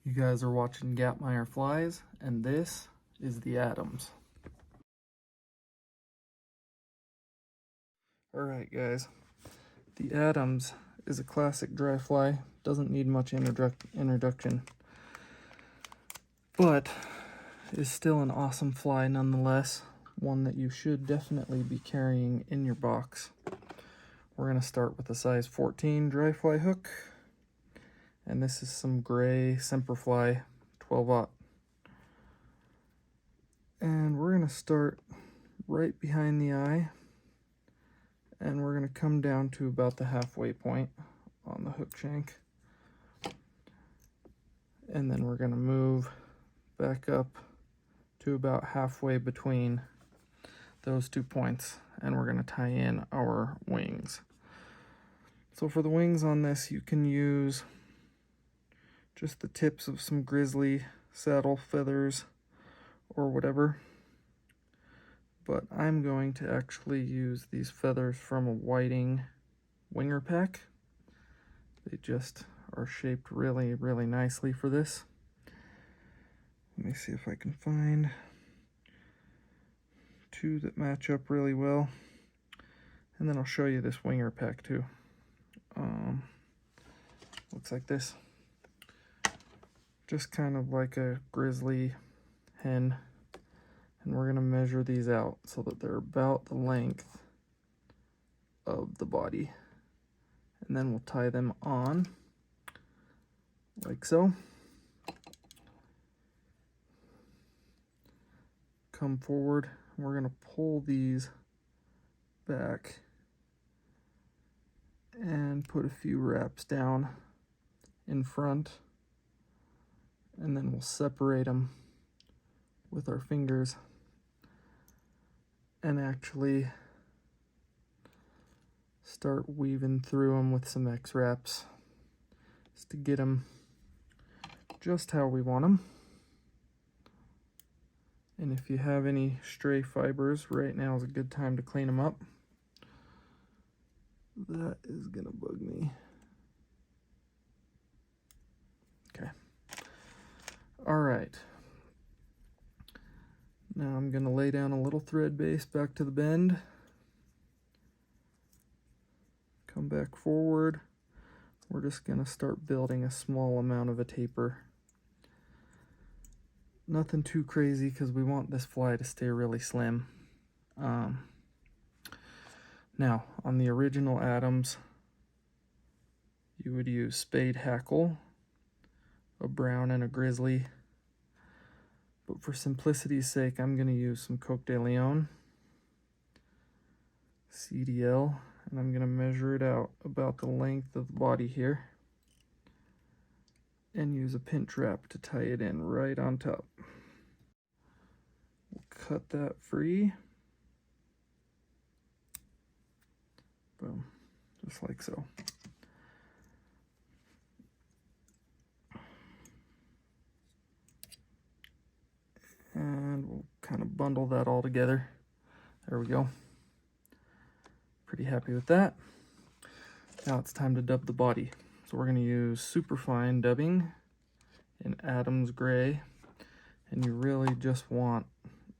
You guys are watching Gapmeyer Flies, and this is the Adams. Alright guys, the Adams is a classic dry fly, doesn't need much introduction, but is still an awesome fly nonetheless, one that you should definitely be carrying in your box. We're going to start with a size 14 dry fly hook, and this is some gray Semperfly 12-aught. And we're going to start right behind the eye, and we're going to come down to about the halfway point on the hook shank. And then we're going to move back up to about halfway between those 2 points, and we're going to tie in our wings. So for the wings on this, you can use just the tips of some grizzly saddle feathers or whatever, but I'm going to actually use these feathers from a whiting winger pack. They just are shaped really nicely for this. Let me see if I can find two that match up really well, and then I'll show you this winger pack too. Looks like this, just kind of like a grizzly hen, and we're going to measure these out so that they're about the length of the body, and then we'll tie them on like so. Come forward, we're going to pull these back and put a few wraps down in front, and then we'll separate them with our fingers and actually start weaving through them with some X-wraps just to get them just how we want them. And if you have any stray fibers, right now is a good time to clean them up. That is gonna bug me. Okay. All right. Now I'm gonna lay down a little thread base back to the bend. Come back forward. We're just gonna start building a small amount of a taper. Nothing too crazy because we want this fly to stay really slim. Now, on the original Adams, you would use spade hackle, a brown and a grizzly. But for simplicity's sake, I'm going to use some Coq de Leon, CDL, and I'm going to measure it out about the length of the body here, and use a pinch wrap to tie it in right on top. We'll cut that free. Boom, just like so. And we'll kind of bundle that all together. There we go. Pretty happy with that. Now it's time to dub the body. So we're going to use superfine dubbing in Adams Gray. And you really just want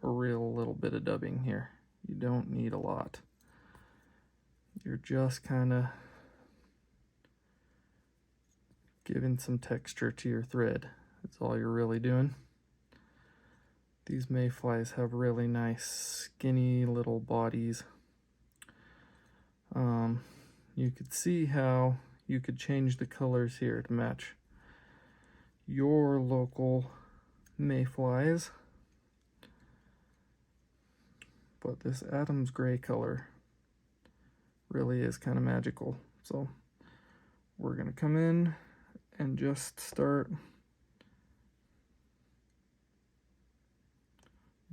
a real little bit of dubbing here. You don't need a lot. You're just kind of giving some texture to your thread. That's all you're really doing. These mayflies have really nice skinny little bodies. You could see how you could change the colors here to match your local mayflies, but this Adams Gray color really is kind of magical. So we're going to come in and just start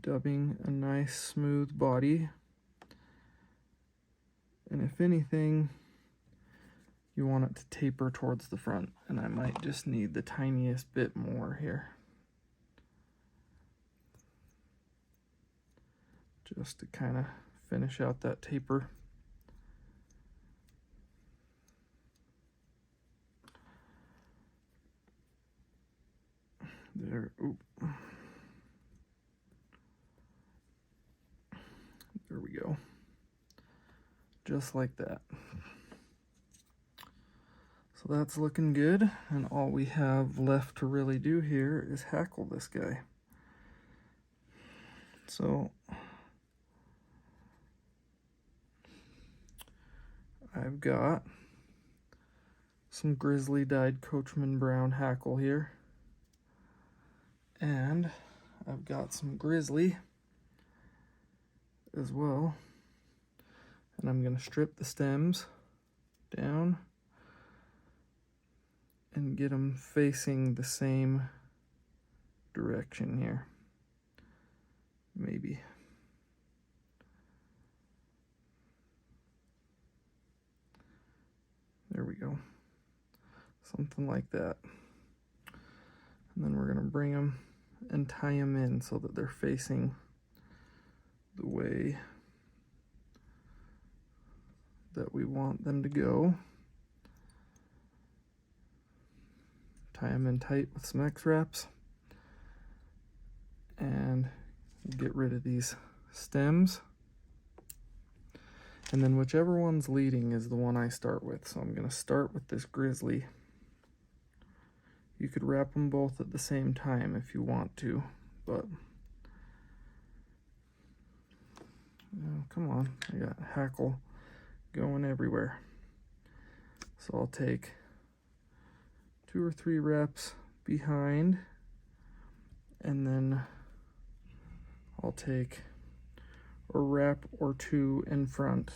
dubbing a nice smooth body. And if anything, you want it to taper towards the front, and I might just need the tiniest bit more here, just to kind of finish out that taper. There, oop. There we go. Just like that. So that's looking good, and all we have left to really do here is hackle this guy. So I've got some grizzly dyed Coachman brown hackle here, and I've got some grizzly as well, and I'm going to strip the stems down and get them facing the same direction here. Maybe. There we go. Something like that. And then we're going to bring them and tie them in so that they're facing the way that we want them to go. Tie them in tight with some X-wraps and get rid of these stems. And then whichever one's leading is the one I start with. So I'm going to start with this grizzly. You could wrap them both at the same time if you want to, but oh, come on, I got hackle going everywhere. So I'll take 2 or 3 wraps behind, and then I'll take a wrap or 2 in front,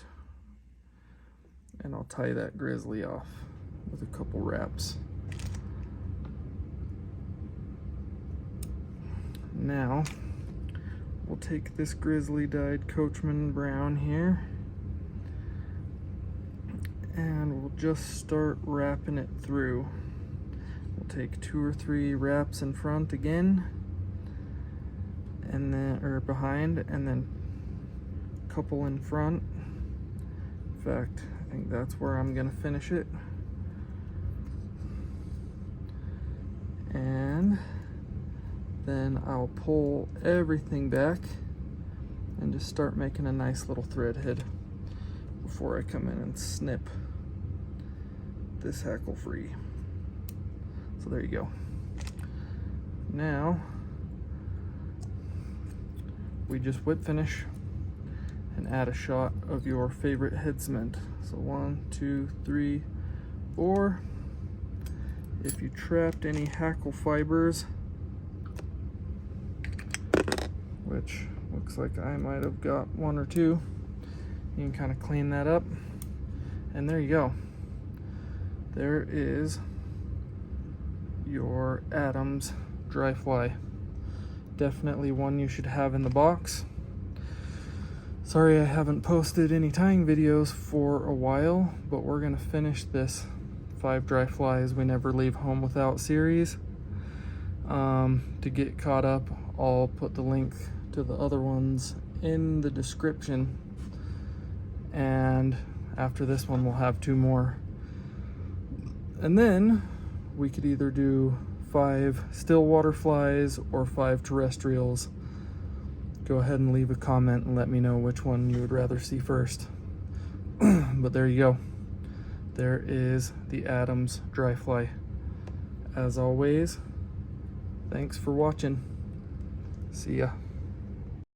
and I'll tie that grizzly off with a couple wraps. Now we'll take this grizzly dyed Coachman brown here, and we'll just start wrapping it through. We'll take 2 or 3 wraps in front again, and then behind, and then a couple in front. In fact, I think that's where I'm gonna finish it. And then I'll pull everything back and just start making a nice little thread head before I come in and snip this hackle free. So there you go. Now we just whip finish and add a shot of your favorite head cement. So 1, 2, 3, 4. If you trapped any hackle fibers, which looks like I might have got 1 or 2, you can kind of clean that up, and there you go. There is your Adams dry fly. Definitely one you should have in the box. Sorry I haven't posted any tying videos for a while, but we're gonna finish this 5 dry flies we never leave home without series. To get caught up, I'll put the link to the other ones in the description, and after this one we'll have 2 more, and then we could either do 5 still water flies or 5 terrestrials. Go ahead and leave a comment and let me know which one you would rather see first. But there you go. There is the Adams dry fly. As always, thanks for watching. See ya.